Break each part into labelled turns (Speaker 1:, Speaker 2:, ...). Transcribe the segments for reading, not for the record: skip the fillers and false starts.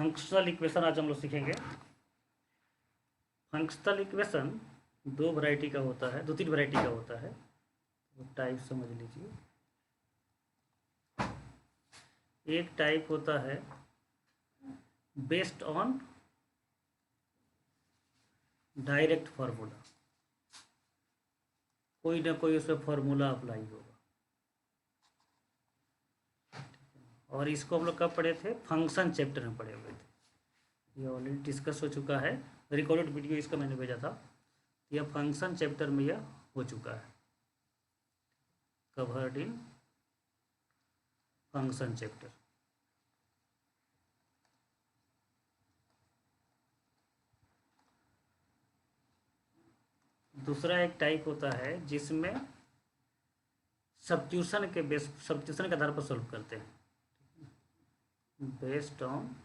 Speaker 1: Functional equation आज हम लोग सीखेंगे। फंक्शनल इक्वेशन दो वैरायटी का होता है, दो तीन वैरायटी का होता है, तो टाइप समझ लीजिए। एक टाइप होता है बेस्ड ऑन डायरेक्ट फार्मूला, कोई ना कोई उसमें फार्मूला अप्लाई होगा। और इसको हम लोग कब पढ़े थे? फंक्शन चैप्टर में पढ़े हुए थे। ये ऑलरेडी डिस्कस हो चुका है, रिकॉर्डेड वीडियो इसका मैंने भेजा था। यह फंक्शन चैप्टर में यह हो चुका है, कवर्ड इन फंक्शन चैप्टर। दूसरा एक टाइप होता है जिसमें सब्स्टिट्यूशन के आधार पर सॉल्व करते हैं, बेस्ड ऑन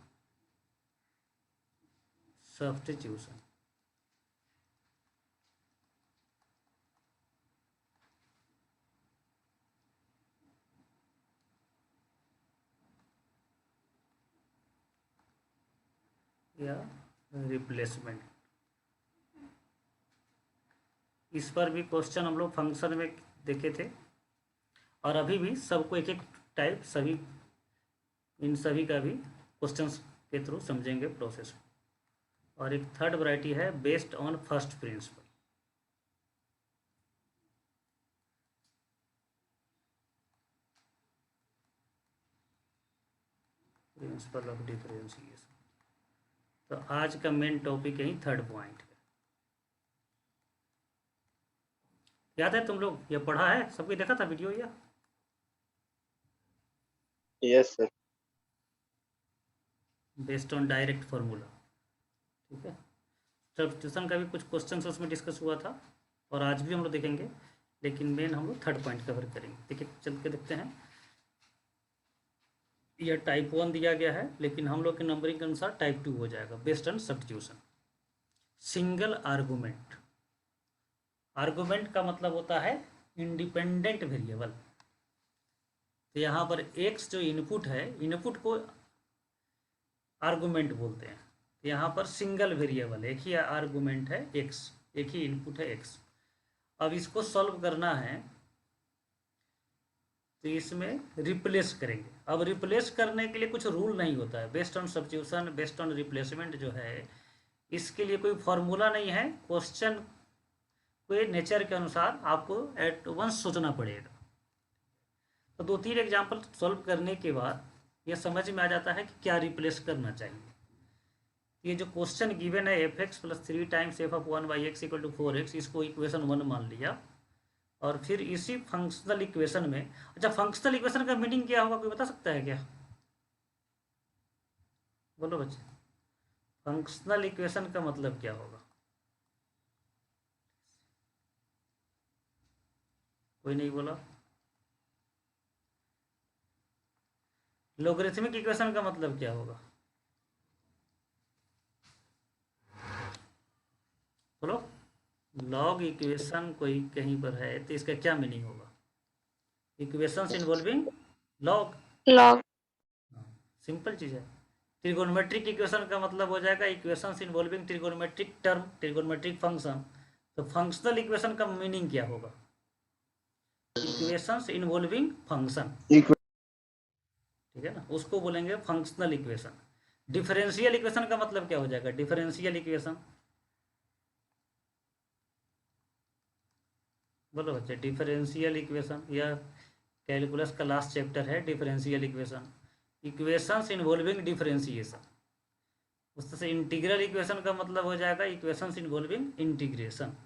Speaker 1: सब्स्टिट्यूशन। या रिप्लेसमेंट। इस पर भी क्वेश्चन हम लोग फंक्शन में देखे थे, और अभी भी सबको एक एक टाइप सभी इन सभी का भी क्वेश्चंस के थ्रू समझेंगे प्रोसेस। और एक थर्ड वैरायटी है based on first principle. Principle of differentiation. तो आज का मेन टॉपिक यही थर्ड पॉइंट है। याद है तुम लोग ये पढ़ा है? सबको देखा था वीडियो या?
Speaker 2: Yes sir.
Speaker 1: Based on direct formula, ठीक है। सब्स्टिट्यूशन का भी कुछ क्वेश्चन उसमें डिस्कस हुआ था, और आज भी हम लोग देखेंगे, लेकिन मेन हम लोग थर्ड पॉइंट कवर करेंगे। देखिए चल के देखते हैं। यह टाइप 1 दिया गया है, लेकिन हम लोग के नंबरिंग के अनुसार टाइप 2 हो जाएगा, based on substitution. Single argument. Argument का मतलब होता है इंडिपेंडेंट वेरिएबल। तो यहाँ पर एक्स जो इनपुट है, इनपुट को आर्गूमेंट बोलते हैं। तो यहाँ पर सिंगल वेरिएबल, एक ही आर्गूमेंट है एक्स, एक ही इनपुट है एक्स। अब इसको सॉल्व करना है तो इसमें रिप्लेस करेंगे। अब रिप्लेस करने के लिए कुछ रूल नहीं होता है। Based on substitution, based on replacement जो है, इसके लिए कोई फॉर्मूला नहीं है। क्वेश्चन के नेचर के अनुसार आपको एट वंस सोचना पड़ेगा। तो दो तीन एग्जाम्पल सॉल्व करने के बाद यह समझ में आ जाता है कि क्या रिप्लेस करना चाहिए। ये जो क्वेश्चन गिवन है f x plus 3 times f of 1 by x equal to 4x, इसको इक्वेशन 1 मान लिया। और फिर इसी फंक्शनल इक्वेशन में, अच्छा फंक्शनल इक्वेशन का मीनिंग क्या होगा, कोई बता सकता है क्या? बोलो बच्चे, फंक्शनल इक्वेशन का मतलब क्या होगा? कोई नहीं बोला। लोगरिथमिक इक्वेशन का मतलब क्या होगा? बोलो। लॉग इक्वेशन कोई कहीं पर है तो इसका क्या मीनिंग होगा? Equations involving log.
Speaker 3: Log.
Speaker 1: Simple चीज़ है। ट्रिगोनोमेट्रिक इक्वेशन का मतलब हो जाएगा equations involving trigonometric term, trigonometric function. तो फंक्शनल इक्वेशन का मीनिंग क्या होगा? इक्वेशंस इन्वॉल्विंग फंक्शन, ठीक है ना, उसको बोलेंगे फंक्शनल इक्वेशन। डिफरेंशियल इक्वेशन का मतलब क्या हो जाएगा? Differential equation. बोलो बच्चे, डिफरेंशियल इक्वेशन, या कैलकुलस का लास्ट चैप्टर है differential equation. Equations involving differentiation. उस तरह से इंटीग्रल इक्वेशन का मतलब हो जाएगा इक्वेशंस इन्वॉल्विंग इंटीग्रेशन।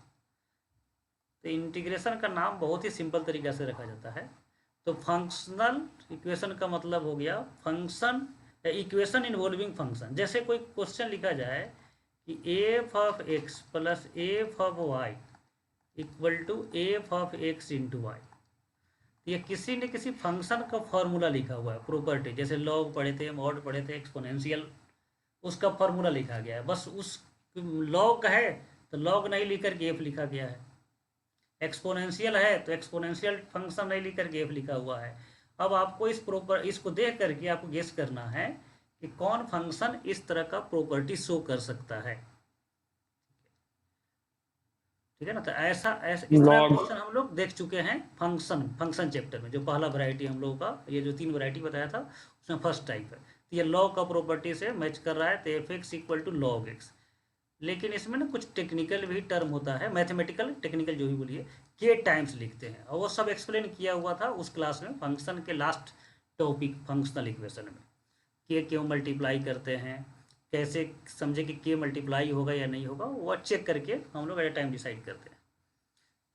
Speaker 1: तो इंटीग्रेशन का नाम बहुत ही सिंपल तरीका से रखा जाता है। तो फंक्शनल इक्वेशन का मतलब हो गया फंक्शन या इक्वेशन इन्वॉल्विंग फंक्शन। जैसे कोई क्वेश्चन लिखा जाए कि f of x plus f of y equal to f of x into y, ये किसी न किसी फंक्शन का फॉर्मूला लिखा हुआ है, प्रॉपर्टी। जैसे लॉग पढ़े थे, मॉड पढ़े थे, एक्सपोनेंशियल, उसका फॉर्मूला लिखा गया है। बस उस लॉग है तो लॉग नहीं लिख कर एफ लिखा गया है, एक्सपोनेंशियल है तो एक्सपोनेंशियल फंक्शन नहीं लिख कर एफ लिखा हुआ है। अब आपको इसको देख करके आपको गेस करना है कि कौन फंक्शन इस तरह का प्रॉपर्टी शो कर सकता है, ठीक है ना। तो ऐसा ऐसा इस तरह
Speaker 2: लॉग।
Speaker 1: क्वेश्चन हम लोग देख चुके हैं फंक्शन चैप्टर में, जो पहला वैरायटी हम लोगों का, ये जो 3 वैरायटी बताया था उसमें फर्स्ट टाइप है। तो ये लॉग का प्रॉपर्टी से मैच कर रहा है, तो f x equal to log x. लेकिन इसमें ना कुछ टेक्निकल भी टर्म होता है, मैथमेटिकल टेक्निकल जो भी बोलिए, के टाइम्स लिखते हैं, और वो सब एक्सप्लेन किया हुआ था उस क्लास में, फंक्शन के लास्ट टॉपिक फंक्शनल इक्वेशन में। के क्यों मल्टीप्लाई करते हैं, कैसे समझे कि के मल्टीप्लाई होगा या नहीं होगा, वो चेक करके हम लोग एट ए टाइम डिसाइड करते हैं,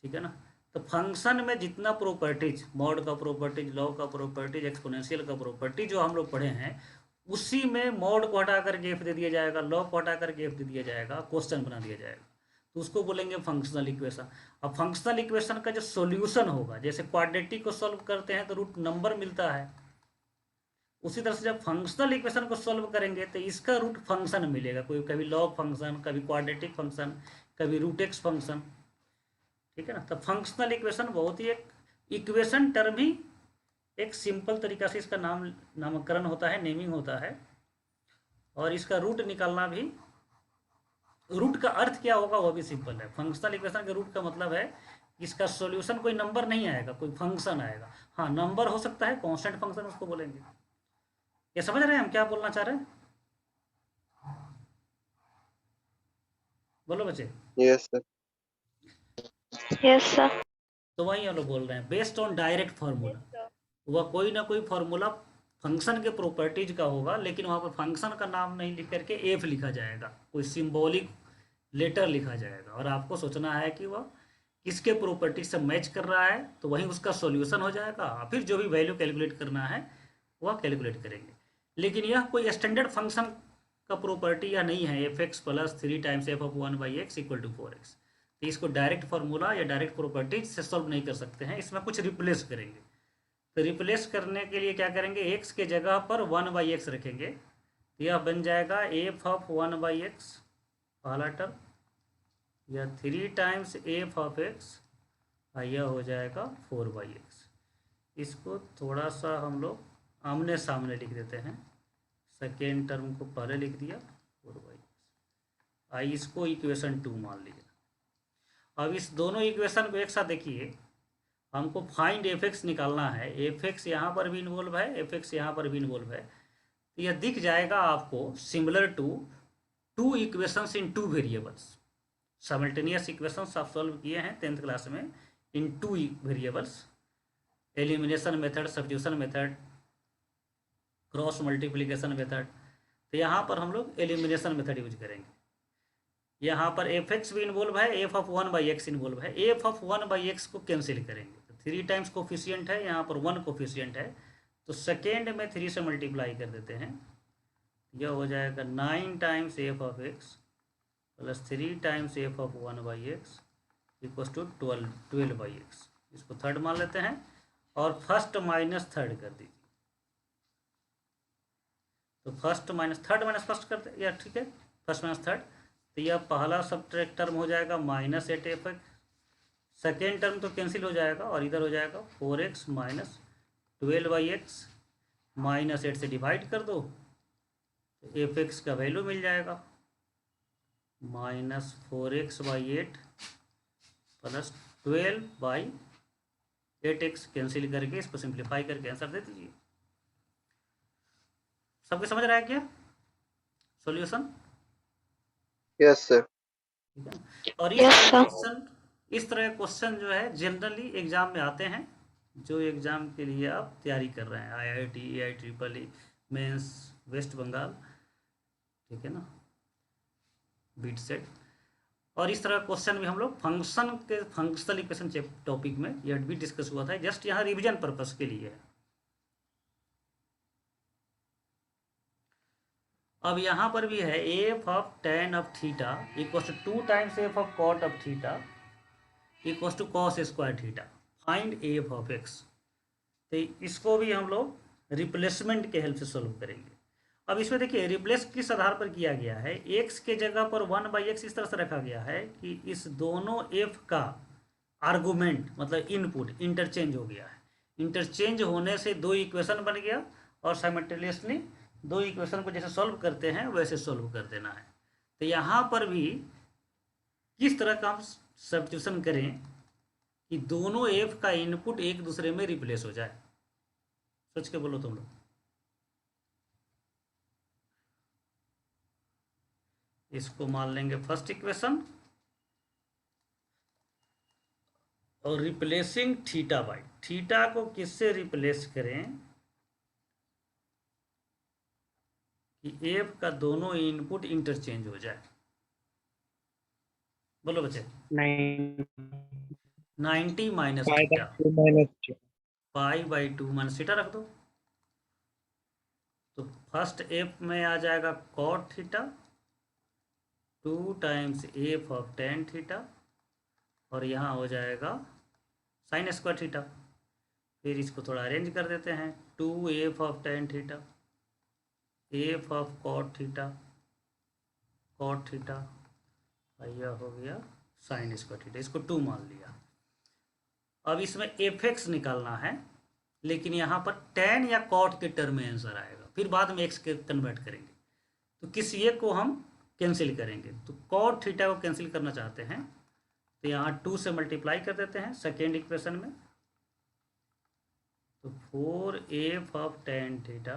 Speaker 1: ठीक है ना। तो फंक्शन में जितना प्रॉपर्टीज, मॉड का प्रॉपर्टीज, लॉग का प्रॉपर्टीज, एक्सपोनेंशियल का प्रॉपर्टी जो हम लोग पढ़े हैं, उसी में मॉड को हटा करके एफ दे दिया जाएगा, लॉग को हटा करके एफ दे दिया जाएगा, क्वेश्चन बना दिया जाएगा, तो उसको बोलेंगे फंक्शनल इक्वेशन। अब फंक्शनल इक्वेशन का जो सॉल्यूशन होगा, जैसे क्वाड्रेटिक को सॉल्व करते हैं तो रूट नंबर मिलता है, उसी तरह से जब फंक्शनल इक्वेशन को सॉल्व करेंगे तो इसका रूट फंक्शन मिलेगा, कोई कभी लॉग फंक्शन, कभी क्वाड्रेटिक फंक्शन, कभी रूट एक्स फंक्शन, ठीक है ना। तो फंक्शनल इक्वेशन बहुत ही एक इक्वेशन टर्म ही एक सिंपल तरीका से इसका नामकरण होता है, नेमिंग होता है, और इसका रूट निकालना भी, रूट का अर्थ क्या होगा वो भी सिंपल है। फंक्शनल इक्वेशन के रूट का मतलब है इसका सॉल्यूशन कोई नंबर नहीं आएगा, कोई फंक्शन आएगा। हाँ, नंबर हो सकता है, कांस्टेंट फंक्शन उसको बोलेंगे। ये समझ रहे हैं हम क्या बोलना चाह रहे हैं? बोलो बच्चे।
Speaker 2: Yes sir.
Speaker 3: Yes sir.
Speaker 1: तो वही हम लोग बोल रहे हैं, बेस्ड ऑन डायरेक्ट फार्मूला, वह कोई ना कोई फार्मूला फंक्शन के प्रॉपर्टीज का होगा, लेकिन वहाँ पर फंक्शन का नाम नहीं लिख करके एफ लिखा जाएगा, कोई सिंबॉलिक लेटर लिखा जाएगा, और आपको सोचना है कि वह किसके प्रॉपर्टीज से मैच कर रहा है, तो वहीं उसका सॉल्यूशन हो जाएगा, फिर जो भी वैल्यू कैलकुलेट करना है वह कैलकुलेट करेंगे। लेकिन यह कोई स्टैंडर्ड फंक्शन का प्रॉपर्टी या नहीं है, f x plus 3 times f of 1/x equal to 4x, तो इसको डायरेक्ट फार्मूला या डायरेक्ट प्रॉपर्टीज से सॉल्व नहीं कर सकते हैं, इसमें कुछ रिप्लेस करेंगे। तो रिप्लेस करने के लिए क्या करेंगे, एक्स के जगह पर 1/x रखेंगे, तो यह बन जाएगा एफ ऑफ 1/x पहला टर्म, या 3 टाइम्स एफ ऑफ एक्स, यह हो जाएगा 4/x। इसको थोड़ा सा हम लोग आमने सामने लिख देते हैं, सेकेंड टर्म को पहले लिख दिया 4/x, इसको इक्वेशन 2 मान लिया। अब इस दोनों इक्वेशन को एक साथ देखिए, हमको फाइंड एफ एक्स निकालना है, एफ एक्स यहाँ पर भी इन्वॉल्व है, एफ एक्स यहाँ पर भी इन्वॉल्व है, तो यह दिख जाएगा आपको similar to 2 equations in 2 variables. Simultaneous equations आप सॉल्व किए हैं 10th क्लास में in 2 variables, elimination method, substitution method, cross multiplication method. तो यहाँ पर हम लोग एलिमिनेशन मेथड यूज करेंगे। यहाँ पर एफ एक्स भी इन्वॉल्व है, एफ ऑफ 1/x इन्वॉल्व है, एफ ऑफ 1/x को कैंसिल करेंगे, तो 3 टाइम्स कोफिशियंट है, यहाँ पर 1 कोफिशियंट है, तो सेकेंड में 3 से मल्टीप्लाई कर देते हैं, यह हो जाएगा 9 times f of x plus 3 times f of 1/x equal to 12/x। इसको थर्ड मान लेते हैं, और फर्स्ट माइनस थर्ड कर दीजिए, तो first minus third minus first करते या ठीक है, फर्स्ट माइनस थर्ड, तो यह पहला सब्ट्रैक्ट टर्म हो जाएगा -8 एफ एक्स, सेकेंड टर्म तो कैंसिल हो जाएगा, और इधर हो जाएगा 4x माइनस 12/x, -8 से डिवाइड कर दो, तो एफ एक्स का वैल्यू मिल जाएगा -4x/8 प्लस 12/8x, कैंसिल करके इसको सिंप्लीफाई करके आंसर दे दीजिए। सबके समझ रहा है क्या सॉल्यूशन?
Speaker 2: Yes sir.
Speaker 1: ठीक है। और इस तरह क्वेश्चन जो है जनरली एग्जाम में आते हैं, जो एग्जाम के लिए आप तैयारी कर रहे हैं, IIT, AIEEE mains, West Bengal, ठीक है ना, बीट सेट। और इस तरह क्वेश्चन भी हम लोग फंक्शनल इक्वेशन टॉपिक में यह भी डिस्कस हुआ था, जस्ट यहाँ रिवीजन पर्पस के लिए है। अब यहाँ पर भी है f of tan of theta equal to 2 times f of cot of theta equal to cos square theta, find f of x. तो इसको भी हम लोग रिप्लेसमेंट के हेल्प से सॉल्व करेंगे। अब इसमें देखिए रिप्लेस किस आधार पर किया गया है, एक्स के जगह पर 1/x इस तरह से रखा गया है कि इस दोनों एफ का आर्गूमेंट मतलब इनपुट इंटरचेंज हो गया है, इंटरचेंज होने से 2 इक्वेशन बन गया, और साइमल्टेनियसली दो इक्वेशन को जैसे सॉल्व करते हैं वैसे सॉल्व कर देना है। तो यहाँ पर भी किस तरह का हम सब्स्टिट्यूशन करें कि दोनों एफ का इनपुट एक दूसरे में रिप्लेस हो जाए, सोच के बोलो तुम लोग। इसको मान लेंगे फर्स्ट इक्वेशन और रिप्लेसिंग थीटा बाई, थीटा को किससे रिप्लेस करें कि एफ का दोनों इनपुट इंटरचेंज हो जाए। बोलो बच्चे। 90 minus theta, pi by 2 minus theta रख दो। तो फर्स्ट एफ में आ जाएगा cot theta 2 times f of tan theta, और यहाँ हो जाएगा साइन स्क्वायर थीटा। फिर इसको थोड़ा अरेंज कर देते हैं, 2 f of tan theta, f of cot theta, cot theta, यह हो गया साइन स्क्वायर थीटा, इसको 2 मान लिया। अब इसमें एफ एक्स निकालना है, लेकिन यहाँ पर टेन या कॉट के टर्म में आंसर आएगा, फिर बाद में एक्स के कन्वर्ट करेंगे। तो किस ये को हम कैंसिल करेंगे, तो कॉट थीटा को कैंसिल करना चाहते हैं तो यहाँ 2 से मल्टीप्लाई कर देते हैं सेकेंड इक्वेशन में। तो 4 f of tan theta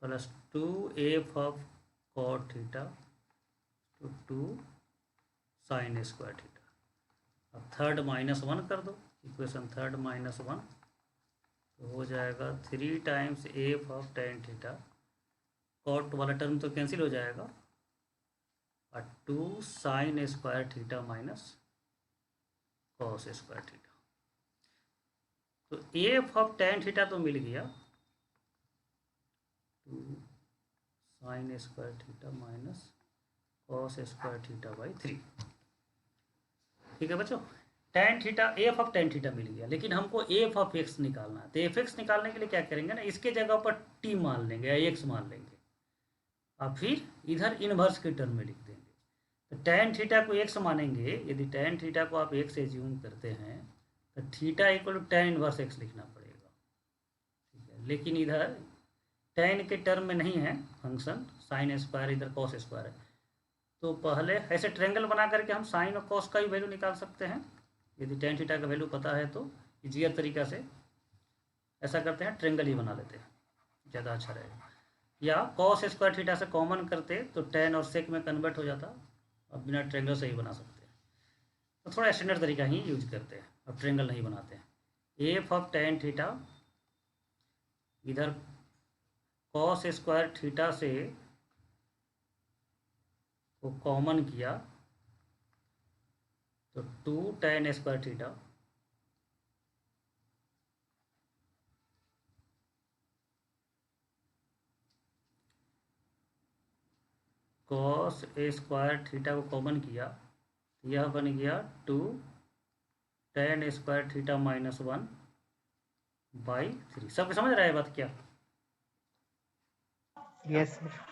Speaker 1: plus 2 f of cot theta तो 2 साइन स्क्वायर थीटा। अब थर्ड -1 कर दो, इक्वेशन थर्ड -1 तो हो जाएगा 3 times f of tan theta, cot वाला टर्म तो कैंसिल हो जाएगा, और 2 sine square theta minus cos square theta. तो एफ ऑफ टेन थीटा तो मिल गया 2 sine square theta minus cos square theta by 3। ठीक है बच्चों, tan theta f of tan theta मिल गया, लेकिन हमको एफ ऑफ एक्स निकालना है। तो एफ एक्स निकालने के लिए क्या करेंगे ना, इसके जगह पर टी मान लेंगे या एक्स मान लेंगे, और फिर इधर इनवर्स के टर्म में लिख देंगे। तो टेन थीटा को एक्स मानेंगे, यदि टेन थीटा को आप एक्स एज्यूम करते हैं तो theta equal to tan inverse x लिखना पड़ेगा। ठीक है, लेकिन इधर टेन के टर्म में नहीं है फंक्शन, साइन स्क्वायर इधर कॉस स्क्वायर है। तो पहले ऐसे ट्रेंगल बना करके हम साइन और कॉस का भी वैल्यू निकाल सकते हैं। यदि टेन थीटा का वैल्यू पता है तो इजियर तरीका से ऐसा करते हैं, ट्रेंगल ही बना लेते हैं, ज़्यादा अच्छा रहेगा। या कॉस स्क्वायर थीटा से कॉमन करते तो टेन और सेक में कन्वर्ट हो जाता, अब बिना ट्रेंगल से ही बना सकते हैं। तो थोड़ा स्टैंडर्ड तरीका ही यूज करते हैं, अब ट्रेंगल नहीं बनाते हैं। एफ ऑफ टेन थीटा इधर कॉस स्क्वायर थीटा से को कॉमन किया तो 2 ten square theta cos square theta को कॉमन किया, यह बन गया 2 ten square theta minus 1 by 3। सबको समझ रहा है बात क्या?
Speaker 4: Yes sir.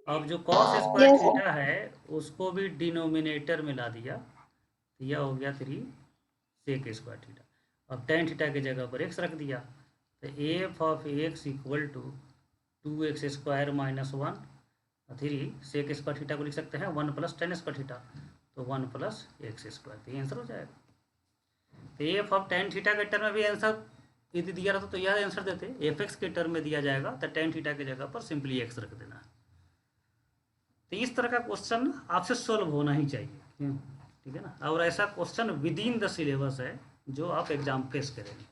Speaker 1: अब जो कॉस स्क्वायर थीटा है उसको भी डिनोमिनेटर में ला दिया, तो यह हो गया 3 सेक स्क्वायर थीटा। अब टेन थीटा की जगह पर एक्स रख दिया, तो f of x equal to 2x square minus 1 और 3 सेक स्क्वायर थीटा को लिख सकते हैं 1 प्लस टेन स्क्वायर थीटा, तो 1 प्लस एक्स स्क्वायर, तो ये आंसर हो जाएगा। तो एफ ऑफ टेन थीटा के टर्म में भी आंसर यदि दिया रहता तो यह आंसर देते, एफ एक्स के टर्म में दिया जाएगा तो टेन थीटा की जगह पर सिंपली एक्स रख देना है। तो इस तरह का क्वेश्चन आपसे सॉल्व होना ही चाहिए, ठीक है ना। और ऐसा question with in the syllabus है जो आप एग्जाम फेस करेंगे।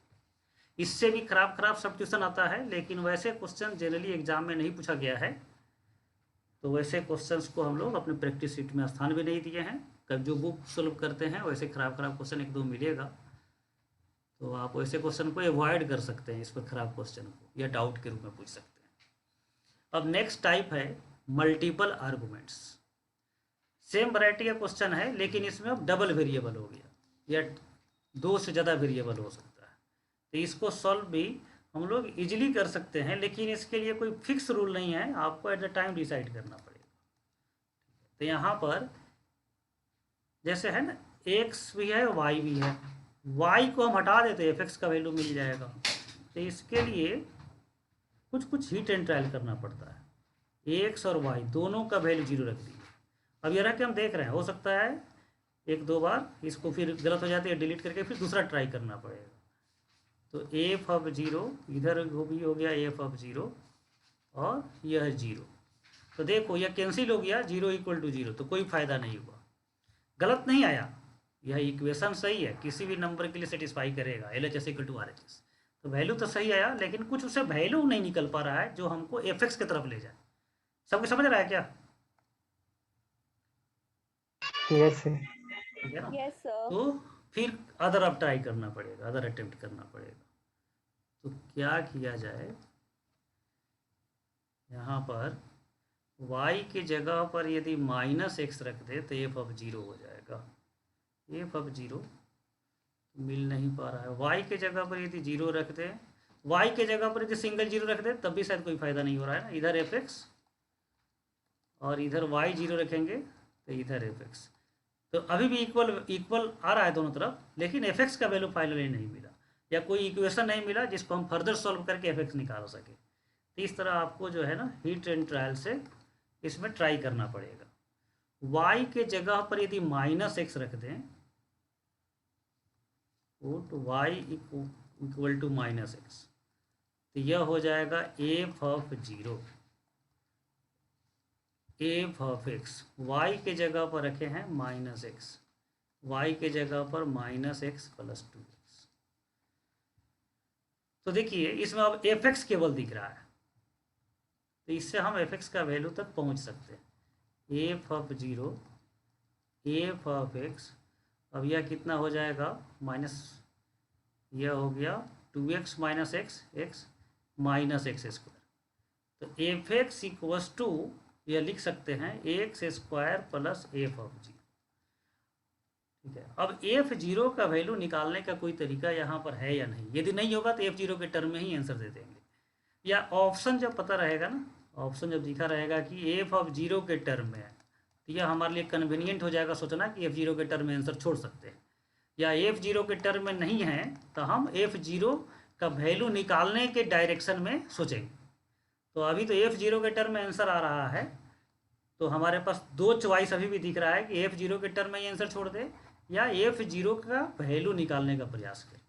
Speaker 1: इससे भी खराब सब्स्टिट्यूशन आता है, लेकिन वैसे क्वेश्चन जनरली एग्जाम में नहीं पूछा गया है, तो वैसे क्वेश्चंस को हम लोग अपने प्रैक्टिस शीट में स्थान भी नहीं दिए हैं। कब जो बुक सॉल्व करते हैं वैसे खराब क्वेश्चन 1-2 मिलेगा, तो आप वैसे क्वेश्चन को अवॉइड कर सकते हैं, इस पर खराब क्वेश्चन को या डाउट के रूप में पूछ सकते हैं। अब नेक्स्ट टाइप है मल्टीपल आर्गुमेंट्स। सेम वैरायटी का क्वेश्चन है, लेकिन इसमें अब डबल वेरिएबल हो गया या 2 से ज़्यादा वेरिएबल हो सकता है। तो इसको सॉल्व भी हम लोग इजीली कर सकते हैं, लेकिन इसके लिए कोई फिक्स रूल नहीं है, आपको एट द टाइम डिसाइड करना पड़ेगा। तो यहाँ पर जैसे है ना, एक्स भी है वाई भी है, वाई को हम हटा देते हैं, एफ एक्स का वैल्यू मिल जाएगा। तो इसके लिए कुछ हीट एंड ट्रायल करना पड़ता है। एक्स और वाई दोनों का वैल्यू 0 रख दिए। अब ये रहा कि हम देख रहे हैं, हो सकता है 1-2 बार इसको फिर गलत हो जाती है, डिलीट करके फिर दूसरा ट्राई करना पड़ेगा। तो एफ ऑफ 0 इधर भी हो गया एफ ऑफ 0 और यह 0। तो देखो यह कैंसिल हो गया, 0 = 0, तो कोई फ़ायदा नहीं हुआ, गलत नहीं आया। यह इक्वेशन सही है, किसी भी नंबर के लिए सेटिस्फाई करेगा, LHS = RHS। तो वैल्यू तो सही आया, लेकिन कुछ उससे वैल्यू नहीं निकल पा रहा है जो हमको fx की तरफ ले जाए। सबको समझ रहा है क्या?
Speaker 4: Yes sir.
Speaker 1: ठीक है ना?
Speaker 3: Yes, sir.
Speaker 1: तो फिर अदर अब ट्राई करना पड़ेगा, अदर अटेम्प्ट करना पड़ेगा। तो क्या किया जाए, यहाँ पर y की जगह पर यदि -x रख दे तो f ऑफ 0 हो जाएगा। f ऑफ 0 मिल नहीं पा रहा है। y के जगह पर यदि 0 रख दे, y के जगह पर यदि सिंगल 0 रख दे तब भी शायद कोई फ़ायदा नहीं हो रहा है ना। इधर fx और इधर y 0 रखेंगे तो इधर fx, तो अभी भी इक्वल आ रहा है दोनों तरफ, लेकिन fx का वैल्यू फाइनली नहीं मिला, या कोई इक्वेशन नहीं मिला जिसको हम फर्दर सॉल्व करके fx निकाल सके। तो इस तरह आपको जो है ना हीट एंड ट्रायल से इसमें ट्राई करना पड़ेगा। y के जगह पर यदि -x रख दें तो y = -x, तो यह हो जाएगा f of 0 f of x। y के जगह पर रखे हैं -x, y के जगह पर -x + 2x। तो देखिए इसमें अब fx केवल दिख रहा है, तो इससे हम fx का वैल्यू तक पहुंच सकते हैं। f of 0 f of x, अब यह कितना हो जाएगा, माइनस यह हो गया 2x - x x -x²। तो fx = यह लिख सकते हैं x² + f ऑफ 0। ठीक है, अब f0 का वैल्यू निकालने का कोई तरीका यहाँ पर है या नहीं? यदि नहीं होगा तो f0 के टर्म में ही आंसर दे देंगे, या ऑप्शन जब पता रहेगा ना, ऑप्शन जब दिखा रहेगा कि f ऑफ 0 के टर्म में है, तो यह हमारे लिए कन्वीनियंट हो जाएगा सोचना कि f0 के टर्म में आंसर छोड़ सकते हैं। या f0 के टर्म में नहीं है तो हम f0 का वैल्यू निकालने के डायरेक्शन में सोचेंगे। तो अभी तो f0 के टर्म में आंसर आ रहा है, तो हमारे पास 2 चॉइस अभी भी दिख रहा है कि f0 के टर्म में ही आंसर छोड़ दे या f0 का वैल्यू निकालने का प्रयास करें।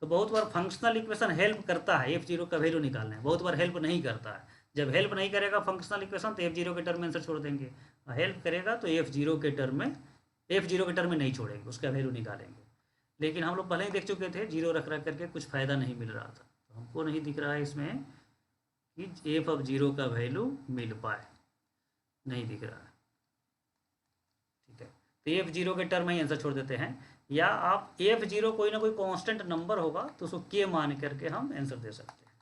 Speaker 1: तो बहुत बार फंक्शनल इक्वेशन हेल्प करता है f0 का वैल्यू निकालने में, बहुत बार हेल्प नहीं करता है। जब हेल्प नहीं करेगा फंक्शनल इक्वेशन तो f0 के टर्म में आंसर छोड़ देंगे, हेल्प करेगा तो f0 के टर्म में नहीं छोड़ेंगे, उसका वैल्यू निकालेंगे। लेकिन हम लोग पहले ही देख चुके थे 0 रख करके कुछ फ़ायदा नहीं मिल रहा था, तो हमको नहीं दिख रहा है इसमें कि f ऑफ 0 का वैल्यू मिल पाए, नहीं दिख रहा है। ठीक है, तो f0 के टर्म में ही आंसर छोड़ देते हैं, या आप f0 कोई ना कोई कांस्टेंट नंबर होगा तो उसको k मान करके हम आंसर दे सकते हैं।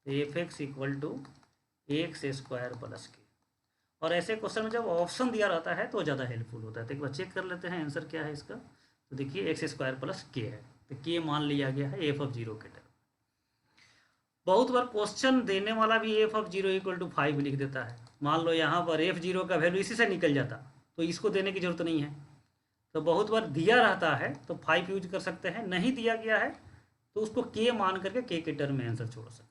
Speaker 1: तो fx = x² + k। और ऐसे क्वेश्चन में जब ऑप्शन दिया रहता है तो ज़्यादा हेल्पफुल होता है। तो एक बार चेक कर लेते हैं आंसर क्या है इसका। तो देखिए x² + k है, तो k मान लिया गया है f ऑफ 0 के टर्म। बहुत बार क्वेश्चन देने वाला भी f ऑफ 0 = 5 लिख देता है। मान लो यहाँ पर f0 का वैल्यू इसी से निकल जाता तो इसको देने की जरूरत नहीं है। तो बहुत बार दिया रहता है तो 5 यूज कर सकते हैं, नहीं दिया गया है तो उसको k मान करके k के टर्म में आंसर छोड़ सकते हैं।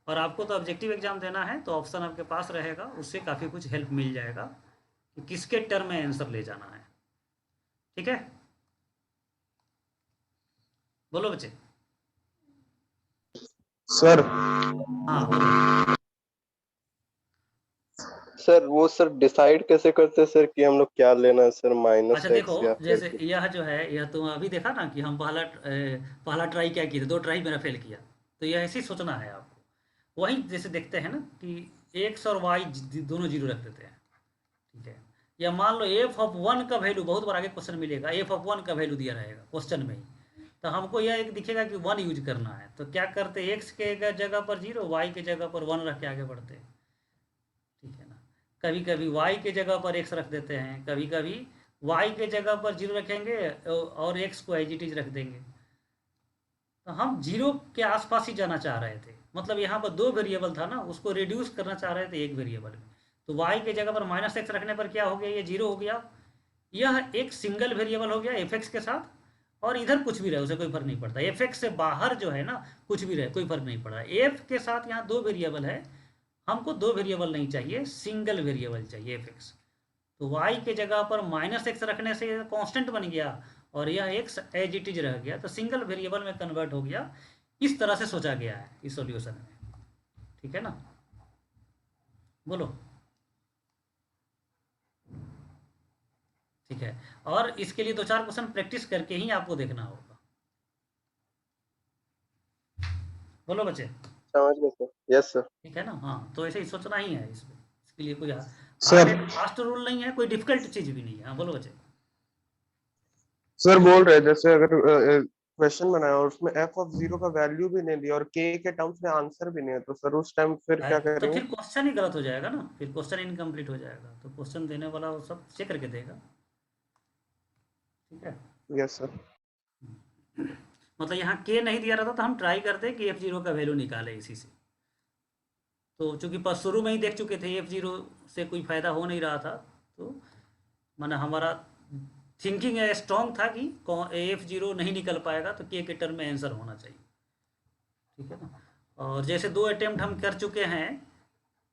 Speaker 1: और आपको तो ऑब्जेक्टिव एग्जाम देना है तो ऑप्शन आपके पास रहेगा, उससे काफ़ी कुछ हेल्प मिल जाएगा कि किसके टर्म में आंसर ले जाना है। ठीक है, बोलो बच्चे।
Speaker 2: सर
Speaker 1: हाँ बोलो।
Speaker 2: सर वो सर डिसाइड कैसे करते हैं सर कि हम लोग क्या लेना है सर,
Speaker 1: अच्छा
Speaker 2: -x
Speaker 1: देखो,
Speaker 2: या
Speaker 1: जैसे
Speaker 2: फिर
Speaker 1: यह जो है, यह तुम अभी देखा ना कि हम पहला ट्राई क्या किए थे, 2 ट्राई मेरा फेल किया। तो यह ऐसे ही सोचना है आपको। वहीं जैसे देखते हैं ना कि x और y दोनों 0 रख देते हैं। ठीक है, या मान लो f ऑफ 1 का वैल्यू, बहुत बार आगे क्वेश्चन मिलेगा f ऑफ 1 का वैल्यू दिया रहेगा क्वेश्चन में ही, तो हमको यह एक दिखेगा कि 1 यूज करना है। तो क्या करते, x के जगह पर 0, y के जगह पर 1 रख के आगे बढ़ते हैं। ठीक है ना, कभी कभी y के जगह पर x रख देते हैं, कभी कभी y के जगह पर 0 रखेंगे और x को एज इट इज रख देंगे। तो हम 0 के आसपास ही जाना चाह रहे थे, मतलब यहाँ पर 2 वेरिएबल था ना, उसको रिड्यूस करना चाह रहे थे एक वेरिएबल में। तो y के जगह पर -x रखने पर क्या हो गया, ये 0 हो गया। यह एक सिंगल वेरिएबल हो गया fx के साथ, और इधर कुछ भी रहे उसे कोई फर्क नहीं पड़ता, एफ एक्स से बाहर जो है ना कुछ भी रहे कोई फर्क नहीं पड़ रहा। एफ के साथ यहाँ दो वेरिएबल है, हमको दो वेरिएबल नहीं चाहिए, सिंगल वेरिएबल चाहिए एफ एक्स। तो वाई के जगह पर माइनस एक्स रखने से कांस्टेंट बन गया और यह एक्स एज इट इज रह गया, तो सिंगल वेरिएबल में कन्वर्ट हो गया। इस तरह से सोचा गया है इस सॉल्यूशन में, ठीक है ना। बोलो, ठीक है। और इसके लिए दो चार क्वेश्चन प्रैक्टिस करके ही आपको देखना होगा। बोलो बच्चे,
Speaker 2: समझ गए सर। Yes sir.
Speaker 1: ठीक है ना। हाँ, तो ऐसे ही सोचना ही है इसमें, इसके लिए कोई
Speaker 5: सर
Speaker 1: हार्ड फास्ट रूल नहीं है, कोई डिफिकल्ट चीज भी नहीं है। हाँ बोलो बच्चे।
Speaker 5: सर बोल रहे जैसे अगर क्वेश्चन बनाया और उसमें एफ ऑफ जीरो का वैल्यू भी नहीं दिया और के के टर्म्स में आंसर भी नहीं है, तो सर उस टाइम फिर क्या
Speaker 1: तो
Speaker 5: करेंगे?
Speaker 1: फिर क्वेश्चन ही गलत हो जाएगा ना, फिर क्वेश्चन इनकम्प्लीट हो जाएगा। तो क्वेश्चन देने वाला वो सब चेक करके देगा, ठीक है।
Speaker 5: Yes sir.
Speaker 1: मतलब यहाँ के नहीं दिया रहता तो हम ट्राई करते कि एफ जीरो का वैल्यू निकाले इसी से। तो चूंकि शुरू में ही देख चुके थे एफ जीरो से कोई फायदा हो नहीं रहा था, तो माना हमारा थिंकिंग स्ट्रॉन्ग था कि एफ जीरो नहीं निकल पाएगा, तो के टर्म में आंसर होना चाहिए, ठीक है ना। और जैसे दो अटेम्प्ट हम कर चुके हैं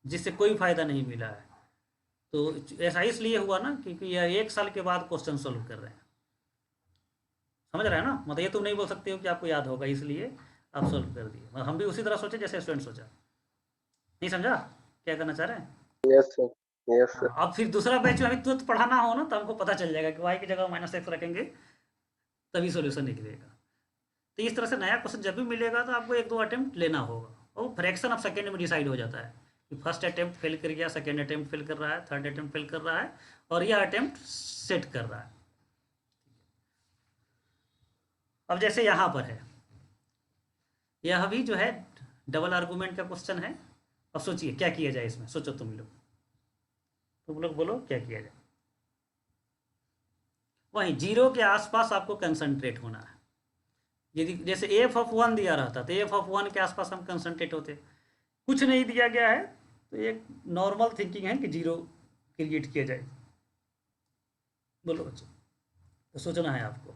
Speaker 1: जिससे कोई फायदा नहीं मिला है, तो ऐसा इसलिए हुआ ना क्योंकि यह 1 साल के बाद क्वेश्चन सोल्व कर रहे हैं। समझ रहे हैं ना, मतलब ये तुम नहीं बोल सकते हो कि आपको याद होगा इसलिए आप सोल्व कर दिए। मतलब हम भी उसी तरह सोचे जैसे स्टूडेंट सोचा। नहीं समझा क्या करना चाह रहे हैं?
Speaker 2: Yes sir. Yes sir.
Speaker 1: अब फिर दूसरा बैच में अभी तुरंत पढ़ाना हो ना, तो हमको पता चल जाएगा कि वाई की जगह माइनस एक्स रखेंगे तभी सॉल्यूशन निकलेगा। तो इस तरह से नया क्वेश्चन जब भी मिलेगा तो आपको 1-2 अटेम्प्ट लेना होगा, और फ्रैक्शन ऑफ सेकेंड में डिसाइड हो जाता है कि फर्स्ट अटेम्प्ट फेल कर गया, सेकेंड अटेम्प्ट फेल कर रहा है, थर्ड अटेम्प्ट फेल कर रहा है, और यह अटेम्प्ट सेट कर रहा है। अब जैसे यहाँ पर है, यह भी जो है डबल आर्गूमेंट का क्वेश्चन है। अब सोचिए क्या किया जाए इसमें, सोचो तुम लोग बोलो क्या किया जाए। वहीं जीरो के आसपास आपको कंसंट्रेट होना है। यदि जैसे एफ ऑफ 1 दिया रहता तो एफ ऑफ 1 के आसपास हम कंसंट्रेट होते, कुछ नहीं दिया गया है, तो एक नॉर्मल थिंकिंग है कि जीरो क्रिएट किया जाए। बोलो बच्चों, तो सोचना है आपको।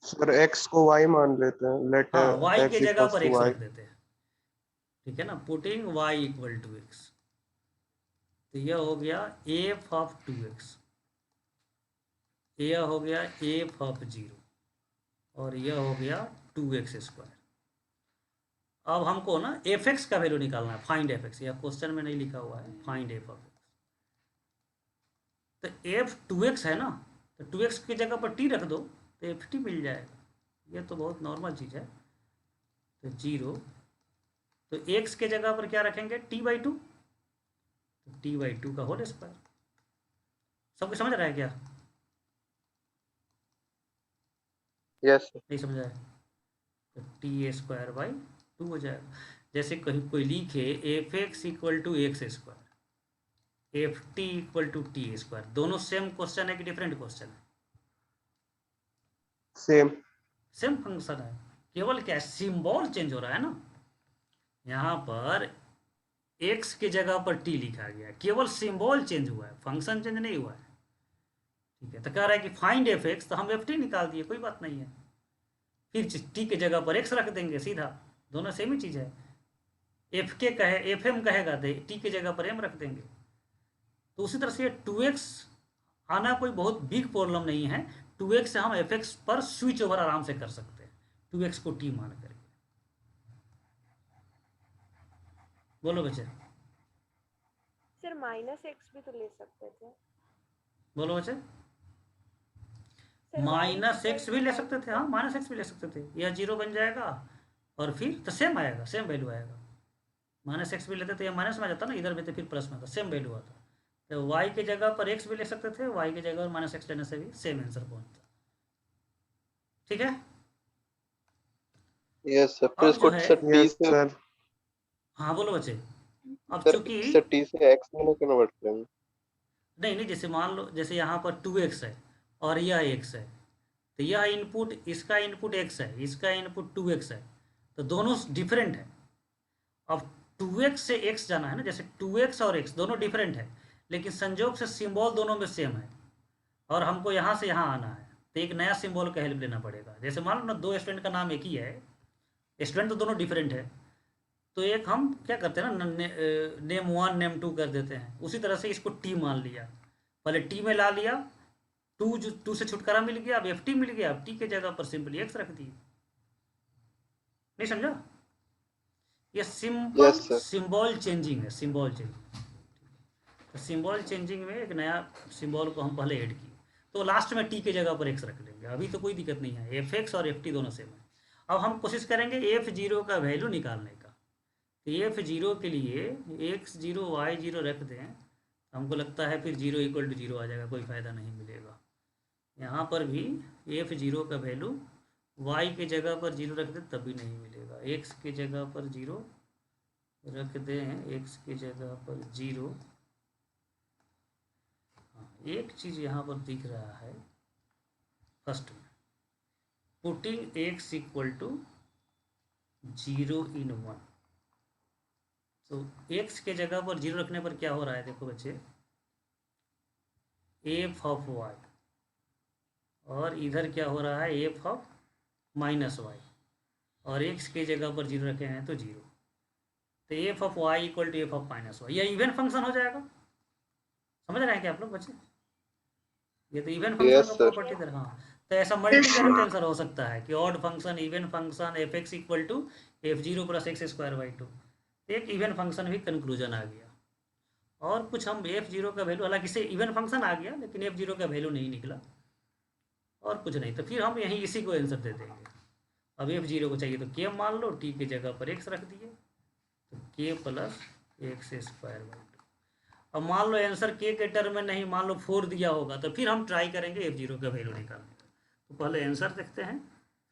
Speaker 5: सर एक्स को वाई मान लेते हैं, लेट
Speaker 1: हाँ, वाई के
Speaker 5: एक्स
Speaker 1: जगह
Speaker 5: इक्वल्स
Speaker 1: पर
Speaker 5: टू
Speaker 1: एक्स
Speaker 5: वाई।
Speaker 1: रख देते हैं, ठीक है ना, putting y equal to x. तो यह हो गया एफ ऑफ 2x, यह हो गया एफ ऑफ 0, और यह हो गया 2x²। अब हमको ना एफ एक्स का वैल्यू निकालना है, फाइंड एफ एक्स। यह क्वेश्चन में नहीं लिखा हुआ है, फाइंड एफ ऑफ एक्स। तो एफ 2x है ना, तो 2x की जगह पर t रख दो तो एफ टी मिल जाएगा। यह तो बहुत नॉर्मल चीज़ है। तो 0, तो x के जगह पर क्या रखेंगे, t/2, तो t/2 का होल स्क्वायर। सबको समझ रहा है क्या?
Speaker 2: Yes sir.
Speaker 1: नहीं समझा है तो t²/2 हो जाएगा। जैसे कहीं कोई लिखे f x equal to x², f t equal to t², दोनों सेम क्वेश्चन है कि डिफरेंट क्वेश्चन है? सेम फंक्शन है, केवल क्या सिंबल चेंज हो रहा है ना। यहाँ पर x के जगह पर t लिखा गया है, केवल सिंबल चेंज हुआ है, फंक्शन चेंज नहीं हुआ है, ठीक है। तो कह रहा है कि फाइंड एफ एक्स, तो हम एफ टी निकाल दिए, कोई बात नहीं है। फिर टी के जगह पर x रख देंगे सीधा, दोनों सेम ही चीज़ है। एफ के कहे एफ एम कहेगा तो टी के जगह पर m रख देंगे। तो उसी तरह से 2x आना कोई बहुत बिग प्रॉब्लम नहीं है। 2x से हम एफ एक्स पर स्विच ओवर आराम से कर सकते हैं, 2x को t मान करके। बोलो बच्चे।
Speaker 6: सर -x भी तो ले सकते थे।
Speaker 1: बोलो बच्चे।
Speaker 6: सर
Speaker 1: -x भी ले सकते थे, हाँ -x भी ले सकते थे। यह 0 बन जाएगा और फिर तो सेम आएगा, सेम वैल्यू आएगा। -x भी लेते थे, यह माइनस में आ जाता ना, इधर भी तो फिर प्लस में आता, सेम वैल्यू आता। तो y के जगह पर x भी ले सकते थे, y के जगह पर -x लेने से भी सेम आंसर पहुंचता, ठीक है।
Speaker 2: Yes sir. फिर
Speaker 1: अब
Speaker 2: इसको
Speaker 1: जो है,
Speaker 2: सर टी
Speaker 5: यस
Speaker 2: से
Speaker 5: सर।
Speaker 1: हाँ बोलो बच्चे। अब
Speaker 2: सर
Speaker 1: चूंकि
Speaker 2: सर टी से एक्स में कन्वर्ट करेंगे।
Speaker 1: नहीं, जैसे मान लो जैसे यहाँ पर 2x है और यह x है, तो यह इनपुट, इसका इनपुट x है, इसका इनपुट 2x है, तो दोनों डिफरेंट है। अब 2x से x जाना है ना, जैसे 2x और x दोनों डिफरेंट है, लेकिन संजोग से सिंबल दोनों में सेम है, और हमको यहाँ से यहाँ आना है, तो एक नया सिंबल का हेल्प लेना पड़ेगा। जैसे मान लो ना दो स्टूडेंट का नाम एक ही है, स्टूडेंट तो दोनों डिफरेंट है, तो एक हम क्या करते हैं ना नेम 1 नेम 2 कर देते हैं। उसी तरह से इसको टी मान लिया, पहले टी में ला लिया, टू से छुटकारा मिल गया, अब एफ टी मिल गया, अब टी के जगह पर सिंपली एक्स रख दिए। नहीं समझा? ये simple
Speaker 2: yes sir.
Speaker 1: Symbol changing है, सिंबल चेंजिंग। तो सिंबल चेंजिंग में एक नया सिंबल को हम पहले ऐड किए, तो लास्ट में टी के जगह पर एक्स रख लेंगे, अभी तो कोई दिक्कत नहीं है, एफ एक्स और एफ टी दोनों सेम है। अब हम कोशिश करेंगे एफ जीरो का वैल्यू निकालने का। तो एफ जीरो के लिए एक्स जीरो वाई जीरो रख दें, हमको लगता है फिर जीरो इक्वल टू जीरो आ जाएगा, कोई फ़ायदा नहीं मिलेगा। यहाँ पर भी एफ जीरो का वैल्यू वाई के जगह पर जीरो रख दें तब भी नहीं मिलेगा, एक्स के जगह पर जीरो रख दें, एक्स के जगह पर जीरो। हाँ, एक चीज़ यहाँ पर दिख रहा है फर्स्ट में, putting x equal to zero in one. तो एक्स के जगह पर जीरो रखने पर क्या हो रहा है, देखो बच्चे, एफ ऑफ वाई, और इधर क्या हो रहा है, एफ ऑफ माइनस वाई, और एक्स के जगह पर जीरो रखे हैं तो जीरो। तो f of y equal to f of minus y, यह इवन फंक्शन हो जाएगा। समझ रहे हैं क्या आप लोग बच्चे? ये तो इवन फंक्शन
Speaker 2: यस
Speaker 1: का
Speaker 2: सर।
Speaker 1: प्रॉपर्टी दे रहा हूँ। तो ऐसा मल्टी करेक्ट आंसर हो सकता है कि odd function, even function, f x equal to f zero plus x square by two, एक इवन फंक्शन भी कंक्लूजन आ गया। और कुछ हम एफ जीरो का वैल्यू, हालांकि इसे इवन फंक्शन आ गया लेकिन एफ जीरो का वैल्यू नहीं निकला, और कुछ नहीं, तो फिर हम यहीं इसी को आंसर दे देंगे। अब एफ जीरो को चाहिए तो के मान लो, टी की जगह पर एक्स रख दिए, तो के plus x square by to. अब मान लो आंसर के टर्म में नहीं, मान लो 4 दिया होगा, तो फिर हम ट्राई करेंगे एफ जीरो का वैल्यू निकालने का। तो पहले आंसर देखते हैं,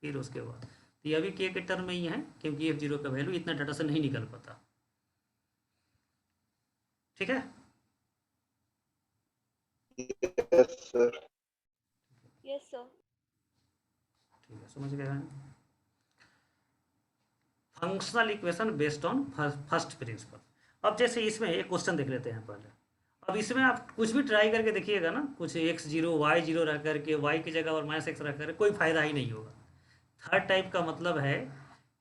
Speaker 1: फिर उसके बाद तो ये अभी के टर्म में ही है, क्योंकि एफ जीरो का वैल्यू इतना डाटा से नहीं निकल पाता। ठीक है?
Speaker 2: Yes sir.
Speaker 6: Yes sir.
Speaker 1: ठीक है, समझ गए हैं। Functional equation based on first principle. अब जैसे इसमें एक क्वेश्चन देख लेते हैं पहले। अब इसमें आप कुछ भी ट्राई करके देखिएगा ना, कुछ एक्स जीरो वाई जीरो रख करके, वाई की जगह पर माइनस एक्स रख करके, कोई फायदा ही नहीं होगा। थर्ड टाइप का मतलब है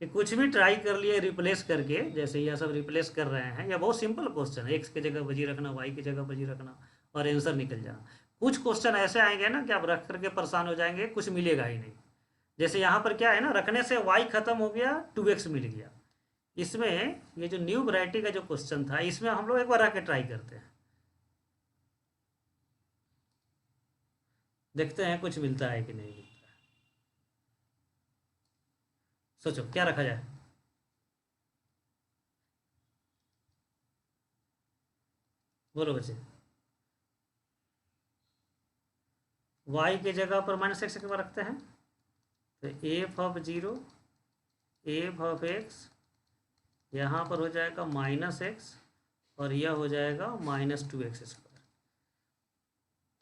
Speaker 1: कि कुछ भी ट्राई कर लिए रिप्लेस करके, जैसे यह सब रिप्लेस कर रहे हैं, या बहुत सिंपल क्वेश्चन है, एक्स की जगह पर जी रखना, वाई की जगह पर जी रखना और आंसर निकल जाना। कुछ क्वेश्चन ऐसे आएंगे ना कि आप रख करके परेशान हो जाएंगे, कुछ मिलेगा ही नहीं। जैसे यहाँ पर क्या है ना, रखने से y खत्म हो गया, 2x मिल गया। इसमें ये जो न्यू वैरायटी का जो क्वेश्चन था, इसमें हम लोग एक बार आके ट्राई करते हैं, देखते हैं कुछ मिलता है कि नहीं मिलता है। सोचो क्या रखा जाए। बोलो बच्चे। y के जगह पर माइनस एक्स रखते हैं, तो f of zero, F of x, यहाँ पर हो जाएगा माइनस एक्स, और यह हो जाएगा माइनस 2x स्क्वायर।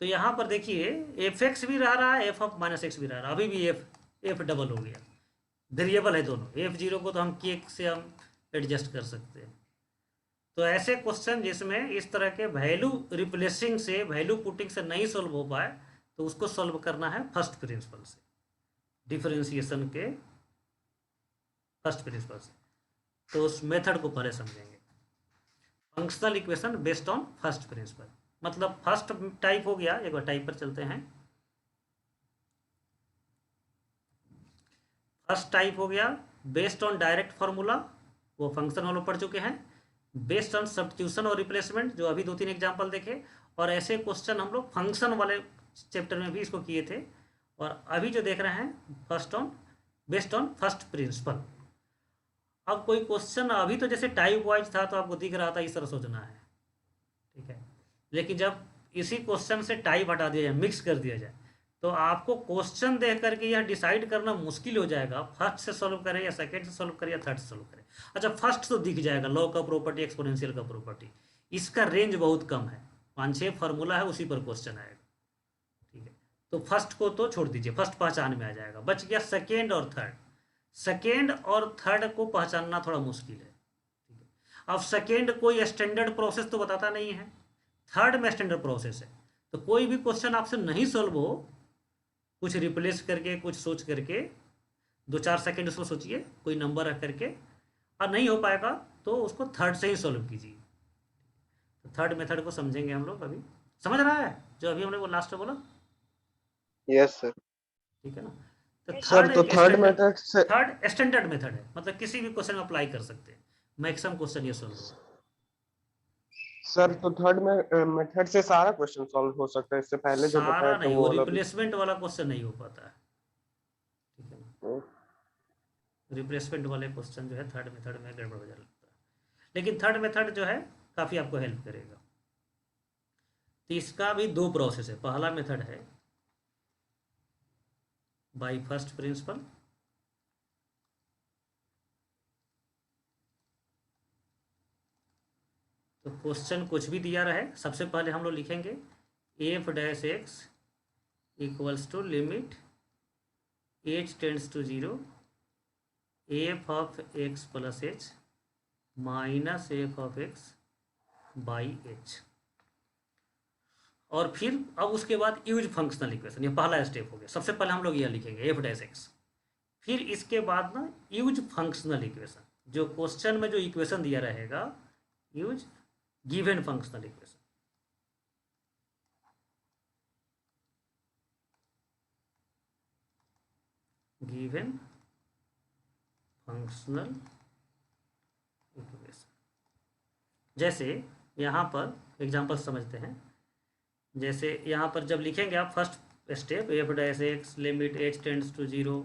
Speaker 1: तो यहाँ पर देखिए एफ एक्स भी रह रहा है, एफ ऑफ माइनस एक्स भी रह रहा है, अभी भी एफ डबल हो गया, वेरिएबल है दोनों। एफ जीरो को तो हम के से हम एडजस्ट कर सकते हैं। तो ऐसे क्वेश्चन जिसमें इस तरह के वैल्यू रिप्लेसिंग से, वैल्यू पुटिंग से नहीं सॉल्व हो पाए, तो उसको सॉल्व करना है फर्स्ट प्रिंसिपल से, डिफरेंशिएशन के फर्स्ट प्रिंसिपल से। तो उस मेथड को पहले समझेंगे। Functional equation based on first principle, मतलब फर्स्ट टाइप हो गया। एक बार टाइप पर चलते हैं। फर्स्ट टाइप हो गया बेस्ड ऑन डायरेक्ट फार्मूला, वो फंक्शन वालों पढ़ चुके हैं। बेस्ड ऑन सब्स्टिट्यूशन और रिप्लेसमेंट, जो अभी 2-3 एग्जाम्पल देखे, और ऐसे क्वेश्चन हम लोग फंक्शन वाले चैप्टर में भी इसको किए थे। और अभी जो देख रहे हैं बेस्ड ऑन फर्स्ट प्रिंसिपल। अब कोई क्वेश्चन अभी तो जैसे टाइप वाइज था तो आपको दिख रहा था इस तरह सोचना है, ठीक है। लेकिन जब इसी क्वेश्चन से टाइप हटा दिया जाए, मिक्स कर दिया जाए, तो आपको क्वेश्चन देख करके यह डिसाइड करना मुश्किल हो जाएगा, फर्स्ट से सॉल्व करें या सेकंड से सॉल्व करें या थर्ड से सॉल्व करें। अच्छा, फर्स्ट तो दिख जाएगा, लॉ का प्रॉपर्टी, एक्सपोनेंशियल का प्रॉपर्टी, इसका रेंज बहुत कम है, 5-6 फार्मूला है, उसी पर क्वेश्चन आएगा, ठीक है। तो फर्स्ट को तो छोड़ दीजिए, फर्स्ट पहचान में आ जाएगा। बच गया सेकेंड और थर्ड। सेकेंड और थर्ड को पहचानना थोड़ा मुश्किल है, ठीक है। अब सेकेंड कोई स्टैंडर्ड प्रोसेस तो बताता नहीं है, थर्ड में स्टैंडर्ड प्रोसेस है। तो कोई भी क्वेश्चन आपसे नहीं सॉल्व हो कुछ रिप्लेस करके, कुछ सोच करके 2-4 सेकंड उसको सोचिए, कोई नंबर रख करके, और नहीं हो पाएगा तो उसको थर्ड से ही सॉल्व कीजिए। तो थर्ड मेथड को समझेंगे हम लोग अभी। समझ रहा है जो अभी हमने वो लास्ट में बोला?
Speaker 2: Yes sir.
Speaker 1: ठीक है ना? तो
Speaker 5: सर
Speaker 1: थर्ड
Speaker 5: तो
Speaker 1: एक
Speaker 5: थर्ड मेथड से
Speaker 1: थर्ड स्टैंडर्ड मेथड है, मतलब किसी भी क्वेश्चन में अप्लाई कर सकते हैं, मैक्सिमम क्वेश्चन ये सॉल्व होगा।
Speaker 5: सर तो थर्ड में मेथड से सारा क्वेश्चन सॉल्व हो सकता है, इससे पहले जो बताया
Speaker 1: सारा
Speaker 5: था
Speaker 1: नहीं,
Speaker 5: वो
Speaker 1: वो
Speaker 5: वाला भी।
Speaker 1: रिप्लेसमेंट वाला क्वेश्चन नहीं हो पाता है। ठीक है ना? रिप्लेसमेंट वाले क्वेश्चन जो है थर्ड मेथड में गड़बड़ हो जाता है, लेकिन थर्ड मेथड जो है काफ़ी आपको हेल्प करेगा। तो इसका भी 2 प्रोसेस है। पहला मेथड है बाय फर्स्ट प्रिंसिपल, तो क्वेश्चन कुछ भी दिया रहे, सबसे पहले हम लोग लिखेंगे f dash x equals to limit h tends to 0 f of x plus h minus f of x by h. और फिर अब उसके बाद यूज फंक्शनल इक्वेशन, ये पहला स्टेप हो गया। सबसे पहले हम लोग यह लिखेंगे एफ डैश एक्स, फिर इसके बाद ना यूज फंक्शनल इक्वेशन, जो क्वेश्चन में जो इक्वेशन दिया रहेगा, use given functional equation. Given functional equation. जैसे यहाँ पर एग्जांपल समझते हैं। जैसे यहाँ पर जब लिखेंगे आप first step f dash x limit h tends to 0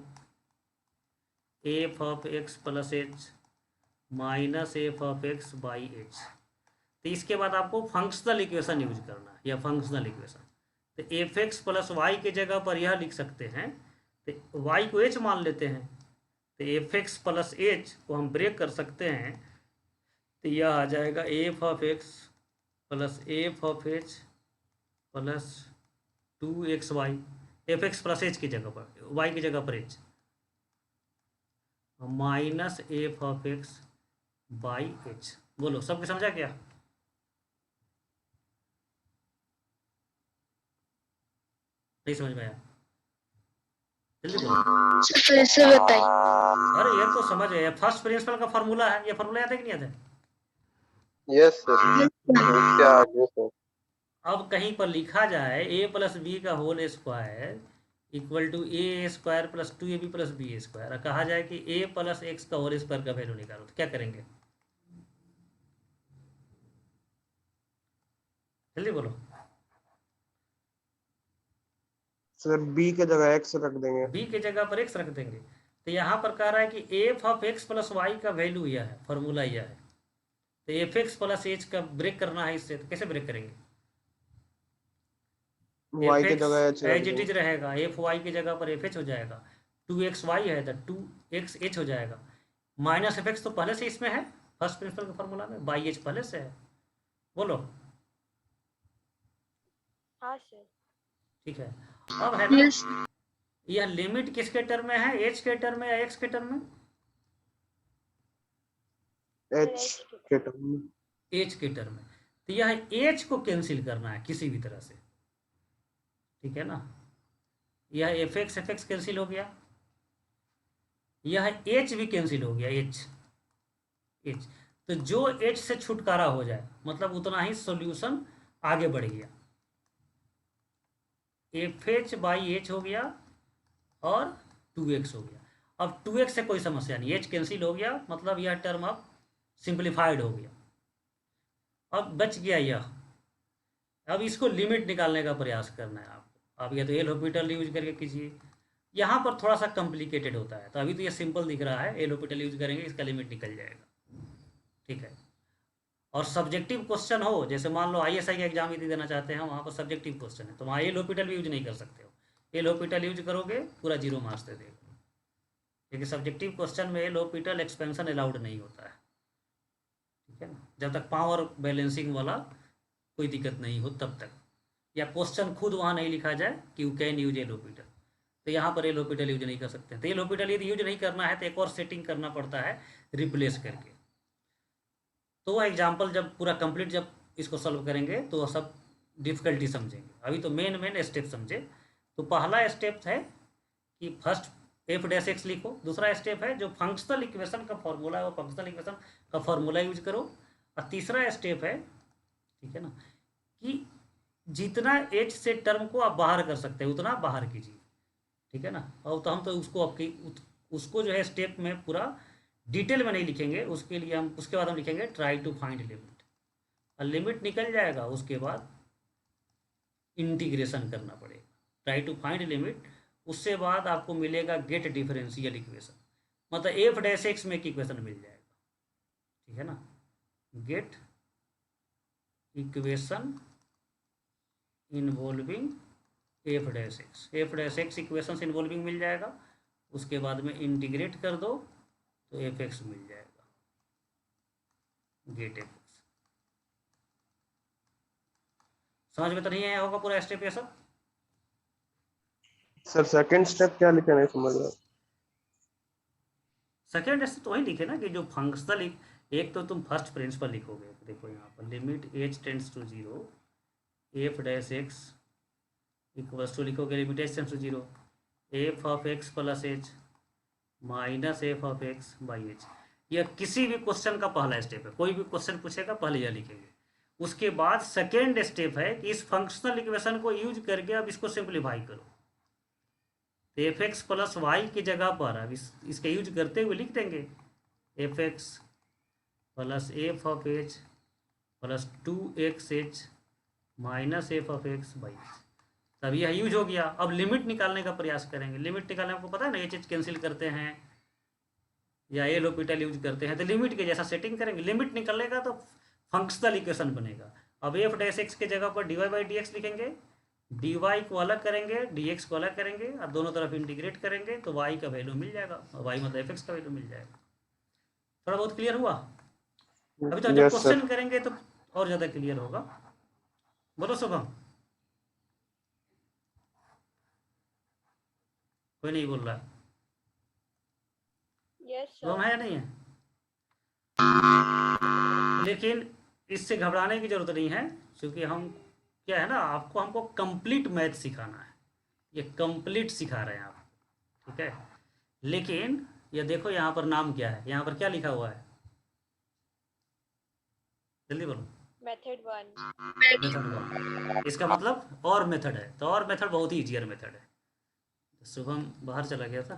Speaker 1: f of x plus h minus f of x by h, तो इसके बाद आपको फंक्शनल इक्वेशन यूज करना है, या फंक्शनल इक्वेशन। तो एफ एक्स प्लस वाई के जगह पर यह लिख सकते हैं, तो वाई को एच मान लेते हैं, तो एफ एक्स प्लस एच को हम ब्रेक कर सकते हैं, तो यह आ जाएगा F of x plus f of H plus 2 XY, F x plus H की जगह पर, वाई की जगह पर H, minus f of x by H. बोलो सबके समझा क्या? नहीं समझ में आया? जल्दी बोलो।
Speaker 3: फिर से बताइए।
Speaker 1: अरे ये तो समझ गए, फर्स्ट प्रिंसिपल का फार्मूला है, ये फार्मूला याद है कि नहीं याद है?
Speaker 2: Yes sir. क्या आगे सर?
Speaker 1: अब कहीं पर लिखा जाए ए प्लस बी का whole square equal to a square plus 2ab plus b square, कहा जाए कि ए प्लस एक्स का होल स्क्वायर का वैल्यू निकालो, तो क्या करेंगे? जल्दी बोलो।
Speaker 5: सर बी के जगह एक्स रख देंगे।
Speaker 1: बी के जगह पर एक्स रख देंगे। तो यहाँ पर कह रहा है कि f of x plus y का वैल्यू यह है, फॉर्मूला यह है। तो एफ एक्स प्लस एच का ब्रेक करना है इससे, तो कैसे ब्रेक करेंगे?
Speaker 5: वाई के जगह एच रख
Speaker 1: एज इट इज
Speaker 5: देंगे।
Speaker 1: रहेगा, एफ वाई की जगह पर एफ एच हो जाएगा, 2XY है तो 2XH हो जाएगा, माइनस एफ एक्स तो पहले से इसमें है फर्स्ट प्रिंसिपल के फॉर्मूला में, बाई एच पहले से है। बोलो।
Speaker 6: हाँ सर।
Speaker 1: ठीक है। अब है ना,
Speaker 3: यस
Speaker 1: यह लिमिट किसके टर्म में है, एच के टर्म में या एक्स के टर्म में?
Speaker 5: एच के टर्म में।
Speaker 1: एच के टर्म में। तो यह एच को कैंसिल करना है किसी भी तरह से, ठीक है ना? यह एफ एक्स कैंसिल हो गया, यह एच भी कैंसिल हो गया, एच। तो जो एच से छुटकारा हो जाए, मतलब उतना ही सॉल्यूशन आगे बढ़ गया। एफ एच बाई एच हो गया और 2x हो गया। अब 2x से कोई समस्या नहीं, एच कैंसिल हो गया, मतलब यह टर्म अब सिंप्लीफाइड हो गया। अब बच गया यह, अब इसको लिमिट निकालने का प्रयास करना है आपको। अब यह तो एल हॉस्पिटल यूज करके कीजिए, यहाँ पर थोड़ा सा कॉम्प्लिकेटेड होता है। तो अभी तो ये सिंपल दिख रहा है, एल हॉस्पिटल यूज करेंगे इसका लिमिट निकल जाएगा, ठीक है। और सब्जेक्टिव क्वेश्चन हो, जैसे मान लो ISI का एग्जाम यदि देना चाहते हैं, वहाँ पर सब्जेक्टिव क्वेश्चन है, तो वहाँ एल हॉस्पिटल भी यूज नहीं कर सकते हो। एल हॉस्पिटल यूज करोगे पूरा 0 मार्क्स दे देगा, क्योंकि सब्जेक्टिव क्वेश्चन में एल हॉस्पिटल एक्सपेंशन अलाउड नहीं होता है, ठीक है ना। जब तक पावर बैलेंसिंग वाला कोई दिक्कत नहीं हो तब तक, या क्वेश्चन खुद वहाँ नहीं लिखा जाए कि you can use L hospital, तो यहाँ पर एल हॉस्पिटल यूज नहीं कर सकते। तो एल हॉस्पिटल यदि यूज नहीं करना है तो एक और सेटिंग करना पड़ता है, रिप्लेस करके। तो वह एग्जाम्पल जब पूरा कंप्लीट जब इसको सॉल्व करेंगे तो वह सब डिफिकल्टी समझेंगे। अभी तो मेन स्टेप समझे, तो पहला स्टेप है कि फर्स्ट एफ डैश एक्स लिखो, दूसरा स्टेप है जो फंक्शनल इक्वेशन का फॉर्मूला है वो फंक्शनल इक्वेशन का फॉर्मूला यूज करो, और तीसरा स्टेप है, ठीक है ना, कि जितना एच से टर्म को आप बाहर कर सकते हैं उतना बाहर कीजिए, ठीक है ना। और तो हम तो उसको आपकी उसको जो है स्टेप में पूरा डिटेल में नहीं लिखेंगे, उसके लिए हम उसके बाद हम लिखेंगे ट्राई टू फाइंड लिमिट, और लिमिट निकल जाएगा उसके बाद इंटीग्रेशन करना पड़ेगा, ट्राई टू फाइंड लिमिट, उससे बाद आपको मिलेगा गेट डिफरेंशियल इक्वेशन, मतलब एफ डैश एक्स में एक इक्वेशन मिल जाएगा, ठीक है ना, get equation involving f dash x equation involving मिल जाएगा, उसके बाद में इंटीग्रेट कर दो तो एफ एक्स मिल जाएगा, गेट एफ एक्स। समझ में तो नहीं आया होगा पूरा स्टेप ये सब?
Speaker 5: सर सेकंड स्टेप क्या लिखा नहीं समझ रहा।
Speaker 1: सेकेंड स्टेप तो वही लिखे ना कि जो फंक्शनल, एक तो तुम फर्स्ट प्रिंसिपल लिखोगे, देखो यहाँ पर limit h tends to 0 f dash x equals to लिखोगे limit h tends to 0 f of x plus h minus f of x by h. यह किसी भी क्वेश्चन का पहला स्टेप है, कोई भी क्वेश्चन पूछेगा पहले यह लिखेंगे। उसके बाद सेकेंड स्टेप है कि इस फंक्शनल इक्वेशन को यूज करके अब इसको सिंप्लीफाई करो, तो एफ एक्स प्लस वाई की जगह पर अब इसका यूज करते हुए लिख देंगे F x plus f of H plus 2xh minus f of x by H. तब यह यूज हो गया। अब लिमिट निकालने का प्रयास करेंगे। लिमिट निकालने आपको पता है ना, एच एच कैंसिल करते हैं या एल होपिटल यूज करते हैं, तो लिमिट के जैसा सेटिंग करेंगे। लिमिट निकलेगा तो फंक्शनल इक्वेशन बनेगा। अब एफ डैश एक्स के जगह पर D Y by D X लिखेंगे, डी वाई को अलग करेंगे, डी एक्स को अलग करेंगे और दोनों तरफ इंटीग्रेट करेंगे तो वाई का वैल्यू मिल जाएगा, वाई मतलब एफ एक्स का वैल्यू मिल जाएगा। थोड़ा बहुत क्लियर हुआ? अभी तो जब क्वेश्चन करेंगे तो और ज़्यादा क्लियर होगा। बोलो शुभम। कोई नहीं बोल रहा है?
Speaker 6: यस
Speaker 1: शुभम है या नहीं है? लेकिन इससे घबराने की जरूरत नहीं है, क्योंकि हम क्या है ना, आपको हमको कंप्लीट मैथ सिखाना है। ये कंप्लीट सिखा रहे हैं आप, ठीक है। लेकिन ये देखो यहाँ पर नाम क्या है, यहाँ पर क्या लिखा हुआ है, जल्दी बोलो।
Speaker 6: मेथड 1।
Speaker 1: मेथड 1, इसका मतलब और मेथड है, तो और मेथड बहुत ही ईजियर मेथड है। शुभम बाहर चला गया था,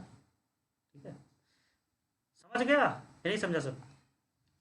Speaker 1: ठीक है। समझ गया या नहीं समझा सब?